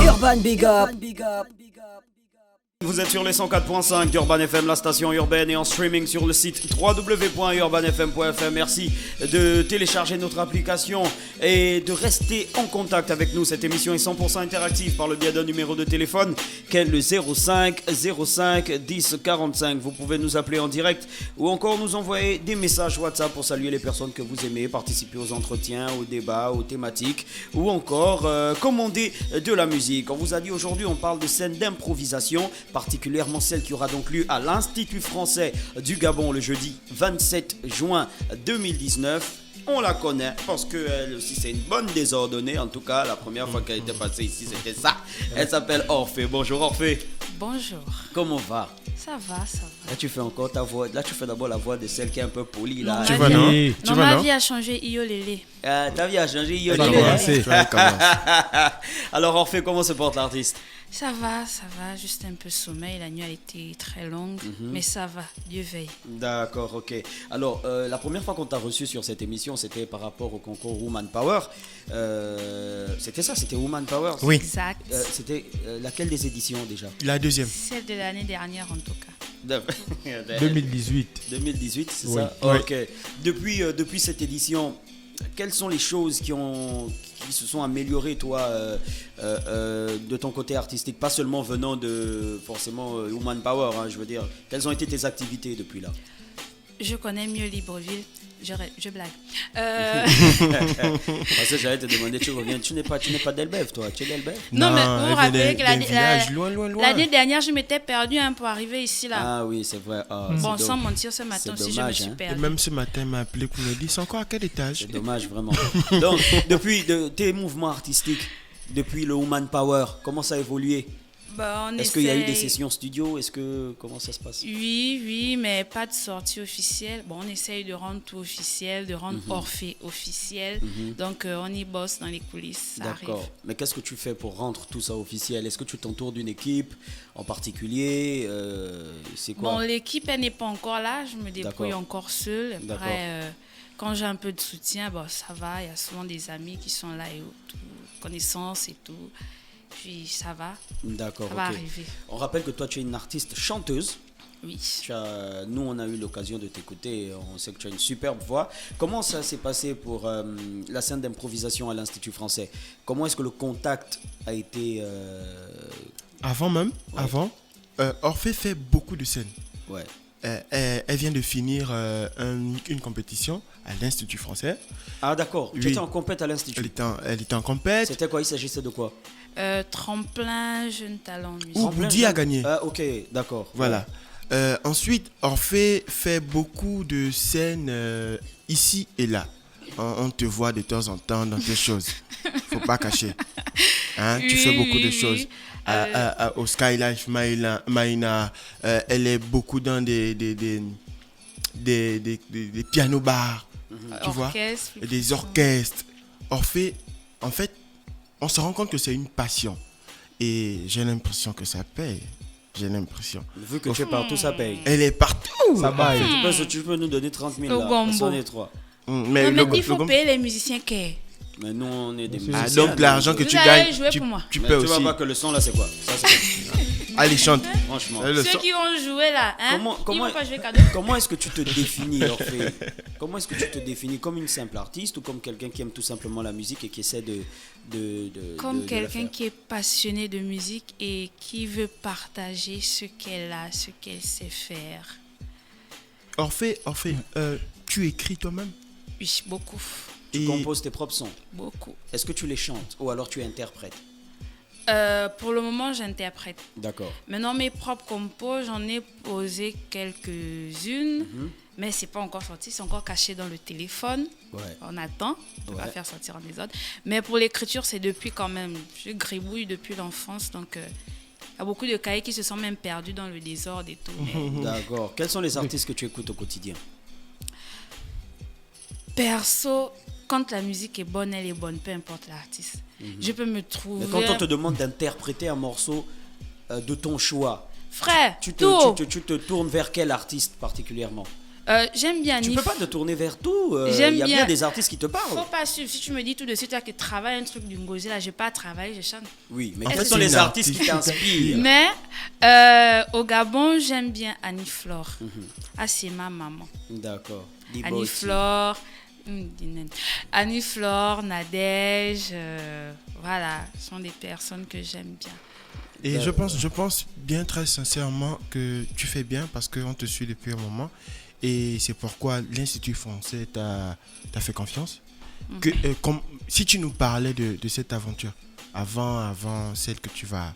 Urban Big Up. Vous êtes sur les 104.5 d'Urban FM, la station urbaine, et en streaming sur le site www.urbanfm.fr. Merci de télécharger notre application et de rester en contact avec nous. Cette émission est 100% interactive par le biais d'un numéro de téléphone qu'est le 05 05 10 45. Vous pouvez nous appeler en direct ou encore nous envoyer des messages WhatsApp pour saluer les personnes que vous aimez, participer aux entretiens, aux débats, aux thématiques ou encore commander de la musique. On vous a dit aujourd'hui, on parle de scène d'improvisation, particulièrement celle qui aura donc lieu à l'Institut français du Gabon le jeudi 27 juin 2019. On la connaît parce qu'elle aussi c'est une bonne désordonnée. En tout cas, la première fois qu'elle était passée ici, c'était ça. Elle s'appelle Orphée. Bonjour Orphée. Bonjour. Comment va? Ça va, ça va. Là, tu fais encore ta voix. Là, tu fais d'abord la voix de celle qui est un peu polie. Là. Tu vas non? Non, ma vie a changé, Iolélé. Ta vie a changé. Alors Orphée, comment se porte l'artiste? Ça va, juste un peu sommeil, la nuit a été très longue, mais ça va, Dieu veille. D'accord, ok. Alors, la première fois qu'on t'a reçu sur cette émission, c'était par rapport au concours Woman Power. C'était ça, c'était Woman Power. Oui. Exact. C'était laquelle des éditions déjà? La deuxième. Celle de l'année dernière en tout cas. 2018. 2018, c'est Oui. ça? Oui. Ok. Depuis cette édition, quelles sont les choses qui se sont améliorées, toi, de ton côté artistique, pas seulement venant de forcément Woman Power, hein, je veux dire, quelles ont été tes activités depuis là? Je connais mieux Libreville, je blague. Parce que j'allais te demander, tu reviens, tu n'es pas d'Elbeuf, toi, tu es d'Elbeuf? Non, mais vous vous rappelez que loin. l'année dernière, je m'étais perdue pour arriver ici là. Ah oui, c'est vrai. Ah, Bon, c'est sans mentir, ce matin c'est aussi, dommage, je me suis hein. Et perdue. même ce matin, il m'a appelé pour me dire c'est encore à quel étage? C'est dommage, vraiment. Donc, depuis tes mouvements artistiques, depuis le Woman Power, comment ça a évolué? Bah, Est-ce qu'il y a eu des sessions studio? Comment ça se passe? Oui, mais pas de sortie officielle. Bon, on essaye de rendre tout officiel, de rendre Orphée officiel. Donc, on y bosse dans les coulisses, ça D'accord. arrive. Mais qu'est-ce que tu fais pour rendre tout ça officiel? Est-ce que tu t'entoures d'une équipe en particulier? C'est quoi? Bon, l'équipe, elle n'est pas encore là. Je me débrouille D'accord. encore seule. D'accord. Après, quand j'ai un peu de soutien, bon, ça va. Il y a souvent des amis qui sont là et tout, connaissances et tout. Puis, ça va. D'accord, Ça va ok. arriver. On rappelle que toi, tu es une artiste chanteuse. Oui. Nous, on a eu l'occasion de t'écouter. On sait que tu as une superbe voix. Comment ça s'est passé pour la scène d'improvisation à l'Institut français? Comment est-ce que le contact a été... Avant même, Orphée fait beaucoup de scènes. Ouais. Elle vient de finir une compétition à l'Institut français. Ah d'accord, tu Oui. étais en compète à l'Institut. Elle était en compète. C'était quoi? Il s'agissait de quoi? Tremplin, jeune talent musique. Où Boudi a gagné. Ah ok, d'accord. Voilà. Ensuite, Orphée fait beaucoup de scènes ici et là. On te voit de temps en temps dans des choses. Faut pas cacher. Hein, tu fais beaucoup de choses. Au Skylife Maïna, elle est beaucoup dans des piano bars. Tu vois, Orchestre, des orchestres. Orphée, en fait, on se rend compte que c'est une passion. Et j'ai l'impression que ça paye. J'ai l'impression. Vu que tu es partout, ça paye. Elle est partout. Ça baille. Tu peux nous donner 30 000 Au là, gombo. parce qu'on est trois. Mais non, mais il faut payer les musiciens qu'est. Mais nous, on est des Ah, musiciens. donc l'argent que Vous tu allez gagnes, jouer tu, pour moi. tu Mais peux tu vois aussi. pas que le son là, c'est quoi? Ça, c'est... Allez, chante. Franchement. Le Ceux son- qui vont jouer là, hein, ils vont pas jouer cadeau. Comment est-ce que tu te définis, Orphée? Comment est-ce que tu te définis? Comme une simple artiste ou comme quelqu'un qui aime tout simplement la musique et qui essaie Comme de la quelqu'un faire? qui est passionné de musique et qui veut partager ce qu'elle a, ce qu'elle sait faire. Orphée, tu écris toi-même? Oui, beaucoup. Tu Et- composes tes propres sons. Beaucoup. Est-ce que tu les chantes ou alors tu interprètes? Pour le moment, j'interprète. D'accord. Maintenant, mes propres compos, j'en ai posé quelques-unes, mais c'est pas encore sorti, c'est encore caché dans le téléphone. Ouais. On attend, on va Ouais. faire sortir en désordre. Mais pour l'écriture, c'est depuis quand même. Je gribouille depuis l'enfance, donc il y a beaucoup de cahiers qui se sont même perdus dans le désordre et tout. mais D'accord. Quels sont les artistes que tu écoutes au quotidien? perso, quand la musique est bonne, elle est bonne, peu importe l'artiste. Je peux me trouver... Mais quand on te demande d'interpréter un morceau de ton choix, Frère, tu tout. te tournes vers quel artiste particulièrement? J'aime bien Tu Nif. peux pas te tourner vers tout. Il J'aime y a bien bien. des artistes qui te Faut parlent. pas suivre. Si tu me dis tout de suite là, que travaille un truc du Ngozi, là, j'ai pas travaillé, je chante. Oui, mais En quels fait, sont c'est les une artistes qui artiste. t'inspirent? Mais au Gabon, j'aime bien Annie Flore. Ah, c'est ma maman. D'accord. Annie Flore. Annie Flore, Nadège, voilà, ce sont des personnes que j'aime bien. Et je pense bien très sincèrement que tu fais bien parce qu'on te suit depuis un moment. Et c'est pourquoi l'Institut français t'a fait confiance. Si tu nous parlais de cette aventure, avant celle que tu vas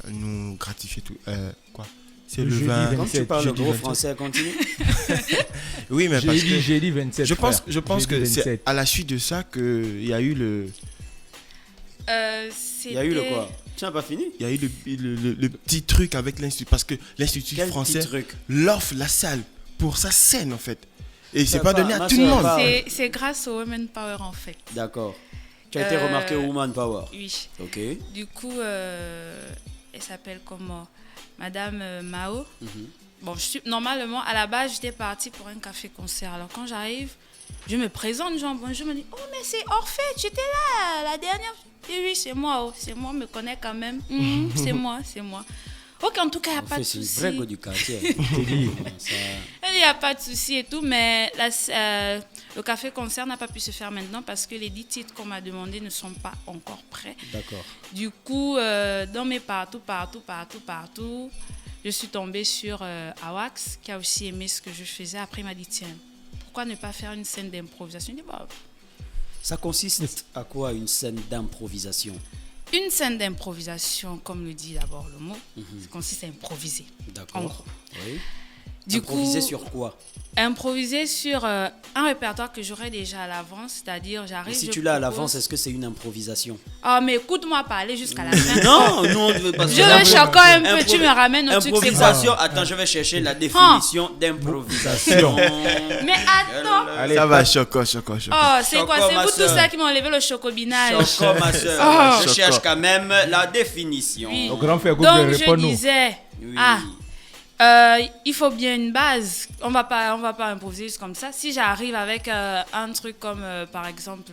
nous gratifier tout. Quoi? C'est le jeudi 20. Quand tu 27, parles le jeudi gros 27. français, continue. Oui, mais parce que Jeudi 27. je pense frère. que Jeudi c'est 27. à la suite de ça qu'il y a eu le. Il y a eu le quoi? Tu n'as pas fini? Il y a eu le petit truc avec l'Institut. Parce que l'Institut Quel français petit truc? l'offre la salle pour sa scène, en fait. Et c'est C'est pas pas- donné ma à tout le soeur, monde. pas- C'est grâce au Women Power en fait. D'accord. Tu as été remarqué au Woman Power. Oui. Ok. Du coup, elle s'appelle comment? Madame Mao. Bon, normalement, à la base, j'étais partie pour un café-concert. Alors, quand j'arrive, je me présente, Jean bonjour, je me dis, oh, mais c'est Orphée, tu étais là la dernière. Et oui, c'est moi, c'est moi, me connais quand même. C'est moi. Ok, en tout cas, il n'y a pas de C'est une souci. vraie go du quartier. Ça- Il n'y a pas de souci et tout, mais le café-concert n'a pas pu se faire maintenant parce que les 10 titres qu'on m'a demandé ne sont pas encore prêts. D'accord. Du coup, dans mes partout, je suis tombée sur Awax, qui a aussi aimé ce que je faisais. Après, il m'a dit, tiens, pourquoi ne pas faire une scène d'improvisation? Je dis, bah, Ça consiste à quoi une scène d'improvisation? une scène d'improvisation, comme le dit d'abord le mot, ça consiste à improviser. En D'accord. gros. Oui. Du Improviser coup, sur quoi? improviser sur un répertoire que j'aurais déjà à l'avance, c'est-à-dire j'arrive. Et si je tu l'as à propose- l'avance, est-ce que c'est une improvisation? Ah, mais écoute-moi parler jusqu'à la fin. Non, non, parce que Je là, veux chacun un peu, tu me ramènes au truc, c'est quoi? Improvisation, attends, je vais chercher la définition d'improvisation. Mais attends, Allez, Ça va, passe. choco. oh, c'est quoi? Choco, C'est ma vous tous sœur. ça qui m'ont enlevé le chocobinage. Choco, ma soeur, Oh. je cherche quand même la définition. Oui. Au grand frère Google, Donc, je réponds-nous. disais, Oui. il faut bien une base. On va pas improviser juste comme ça. Si j'arrive avec un truc comme, par exemple,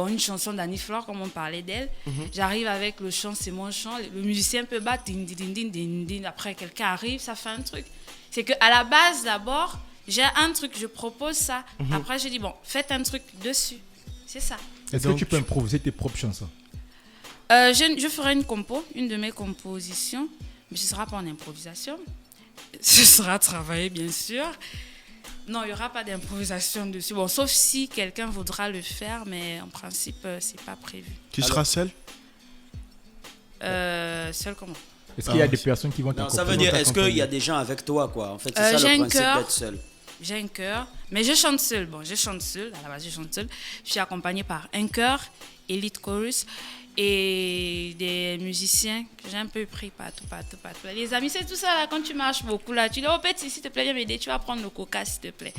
une chanson d'Annie Flore, comme on parlait d'elle, j'arrive avec le chant, c'est mon chant. Le musicien peut battre, din, din, din, din, din. Après, quelqu'un arrive, ça fait un truc. C'est qu'à la base, d'abord, j'ai un truc, je propose ça. Après, je dis, bon, faites un truc dessus. C'est ça. Est-ce que Donc, tu peux improviser tes propres chansons? Je ferai une de mes compositions, mais ce ne sera pas en improvisation. Ce sera travaillé, bien sûr. Non, il n'y aura pas d'improvisation dessus. Bon, sauf si quelqu'un voudra le faire, mais en principe, ce n'est pas prévu. Tu seras seul? Seul comment? Est-ce qu'il y a des personnes qui vont Non, t'accompagner? ça veut dire, est-ce qu'il y a des gens avec toi, quoi? En fait, c'est ça j'ai le un principe chœur. d'être seul. J'ai un chœur, mais je chante seule. Bon, je chante seule, à la base, je chante seule. Je suis accompagnée par un chœur, Elite Chorus, et des musiciens que j'ai un peu pris partout. Les amis, c'est tout ça, là, quand tu marches beaucoup, là, tu dis, oh, petit, s'il te plaît, viens m'aider, tu vas prendre le coca, s'il te plaît.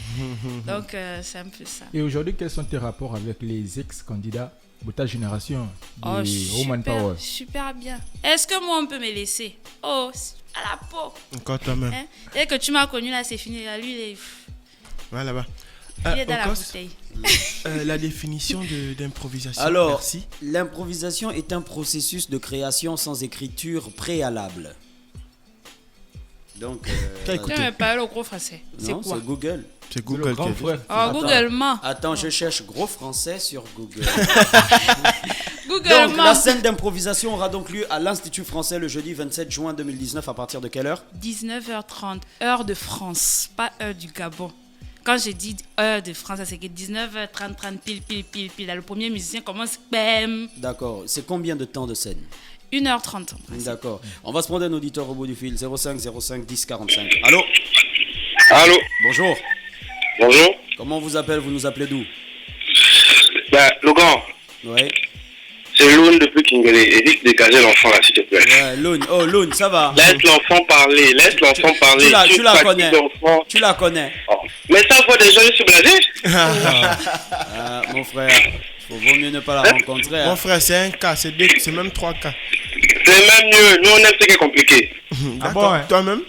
Donc, c'est un peu ça. Et aujourd'hui, quels sont tes rapports avec les ex-candidats de ta génération Oh, de Woman Power? super bien. Est-ce que moi, on peut me laisser? Oh, à la peau. Encore toi-même. Hein? Dès que tu m'as connu, là, c'est fini. Là, lui, Voilà, là-bas. il est dans la Okos, bouteille. la définition d'improvisation. Alors, Merci. l'improvisation est un processus de création sans écriture préalable. Donc, T'as écouté? Tu me parles au gros français. C'est non, quoi? c'est Google. C'est C'est le Google grand qui a dit. frère. Oh, Attends. Google ment. Attends, je cherche gros français sur Google. Google Donc, la ment. scène d'improvisation aura donc lieu à l'Institut français le jeudi 27 juin 2019 à partir de quelle heure? 19h30, heure de France, pas heure du Gabon. Quand j'ai dit heure de France, c'est que 19h30, 30 pile. Là, le premier musicien commence, bam, D'accord. C'est combien de temps de scène? 1h30. D'accord. On va se prendre un auditeur au bout du fil. 05 05 10 45. Allô? Allô, Bonjour. bonjour. Comment on vous appelle? Vous nous appelez d'où? Ben, Logan, Oui. C'est Lone depuis Kingelé. Évite de dégager l'enfant là, s'il te plaît. Ouais, Lune. Oh, Lune, ça va. Laisse l'enfant parler, laisse l'enfant parler. Tu la fatigue connais. l'enfant. Tu la connais. Oh. Mais ça voit des gens se blaser. Ah, mon frère, vaut mieux ne pas la rencontrer. hein. Mon frère, c'est un cas, c'est même 3 cas. C'est même mieux. Nous, on aime ce qui est compliqué. Ah D'accord. bon, hein. Toi-même?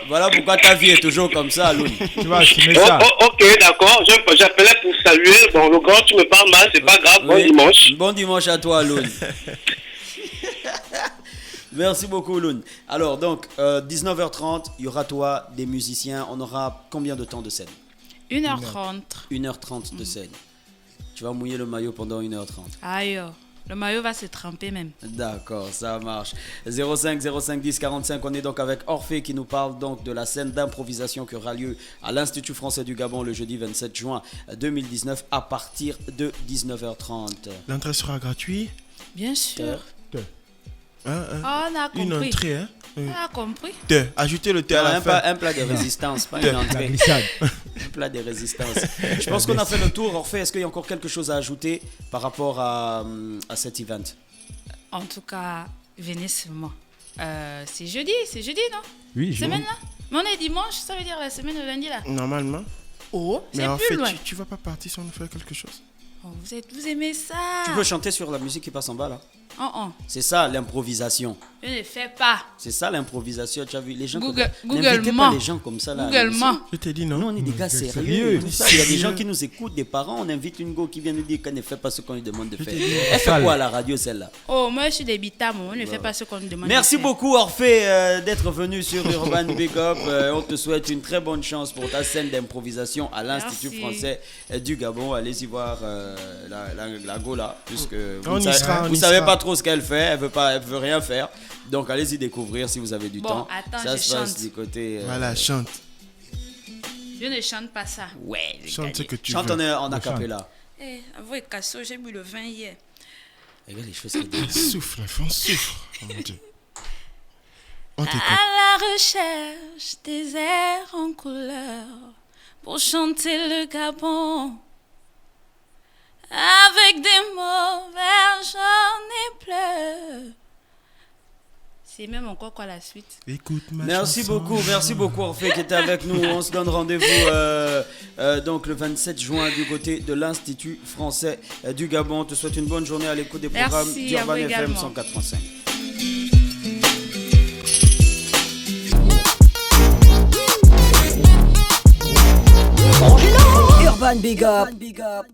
Voilà pourquoi ta vie est toujours comme ça, Lune. Tu vas assumer Oh, ça. ok, d'accord. J'appelais pour saluer. Bon, le grand, tu me parles mal, c'est pas grave. Bon Oui. dimanche. Bon dimanche à toi, Lune. Merci beaucoup, Lune. Alors, donc, 19h30, il y aura toi, des musiciens. On aura combien de temps de scène? 1h30. 1h30 de scène. Tu vas mouiller le maillot pendant 1h30. Aïe, le maillot va se tremper même. D'accord, ça marche. 05 05 10 45, on est donc avec Orphée qui nous parle donc de la scène d'improvisation qui aura lieu à l'Institut français du Gabon le jeudi 27 juin 2019 à partir de 19h30. L'entrée sera gratuite. Bien sûr. Hein, hein. Oh, on a Une compris. entrée, hein. On a compris. Ajoutez le thé à la fin. Un plat de résistance, pas une La entrée. glissade. Un plat de résistance. Je pense qu'on a fait le tour. Orphée, est-ce qu'il y a encore quelque chose à ajouter par rapport à cet event? En tout cas, venez seulement. C'est jeudi, non? Oui, je Semaine là? Mais on est dimanche, ça veut dire la semaine de lundi là. Normalement. Oh, Mais c'est en plus fait, loin. tu vas pas partir sans nous faire quelque chose. Oh, vous aimez ça? Tu peux chanter sur la musique qui passe en bas là. Oh. C'est ça l'improvisation. Je ne fais pas. C'est ça l'improvisation. Tu as vu les gens Google n'invitez pas ment. les gens comme ça là. Google ment. Je t'ai dit Nous, non. on est des gars c'est sérieux. sérieux. Tout ça. Il y a des gens Sérieux. qui nous écoutent, des parents. On invite une go qui vient nous dire qu'elle ne fait pas ce qu'on lui demande de faire. t'ai dit. Elle fait quoi à la radio, celle-là? Oh, moi je suis des bitam, on ne fait pas ce qu'on nous demande. Merci de faire. beaucoup, Orphée, d'être venu sur Urban Big Up. On te souhaite une très bonne chance pour ta scène d'improvisation à l'Institut Merci. français du Gabon. Allez-y voir la go là, puisque On y ne sera, on y savez sera. pas trop ce qu'elle fait. Elle veut rien faire. Donc allez-y découvrir si vous avez du Bon, temps. attends, Ça je se passe chante. du côté. Voilà, chante. Je ne chante pas ça. Ouais. Chante ce que tu Chante veux. en acapella. Eh, avouez, Casso, j'ai bu le vin hier. Regarde les cheveux, c'est dégueu. Souffle, enfant, souffle. Oh mon Dieu. On t'écoute. À la recherche des airs en couleur pour chanter le Gabon. Avec des mots verts, j'en ai pleuré. C'est même encore quoi la suite? Écoute ma Merci chanson. beaucoup Orphée qui était avec nous. On se donne rendez-vous donc le 27 juin du côté de l'Institut français du Gabon. On te souhaite une bonne journée à l'écoute des Merci, programmes d'Urban à vous FM également. 104.5. Urban Big Up.